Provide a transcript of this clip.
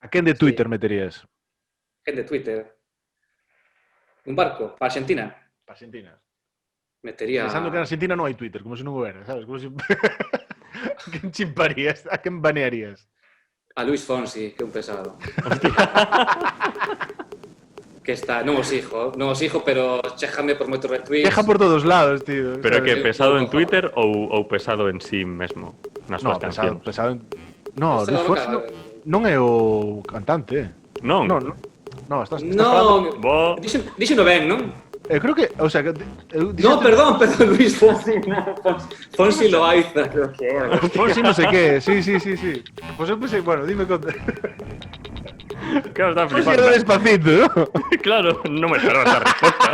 A quen de Sí. Twitter meterías? Quen de Twitter? Un barco para Argentina. Para Argentina. Metería Pensando que en Argentina non hai Twitter, como se non houbera, sabes? Como se... A quen chimparías? A quen banearías? a Luis Fonsi, que é un pesado. Hostia. Que está, non os hijo, pero chéjame por moitos retweets. Deja por todos lados, tío. Pero é sabes? que pesado en Twitter ou pesado en sí mesmo? Nas No, súas cancións? pesado... No, Pesado, Luis Fonsi non é o cantante. Non? No, estás No, Bo- díxeno ben, non? creo que, o sea, No, perdón, Luis Fonsi, no, Fonsi Loaiza, creo que era. Fonsi no sé qué, sí. Pues eu pensei, bueno, dime conta. Claro, está Fonsi flipando. era Despacito, ¿no? Claro, non me esperaba esa resposta.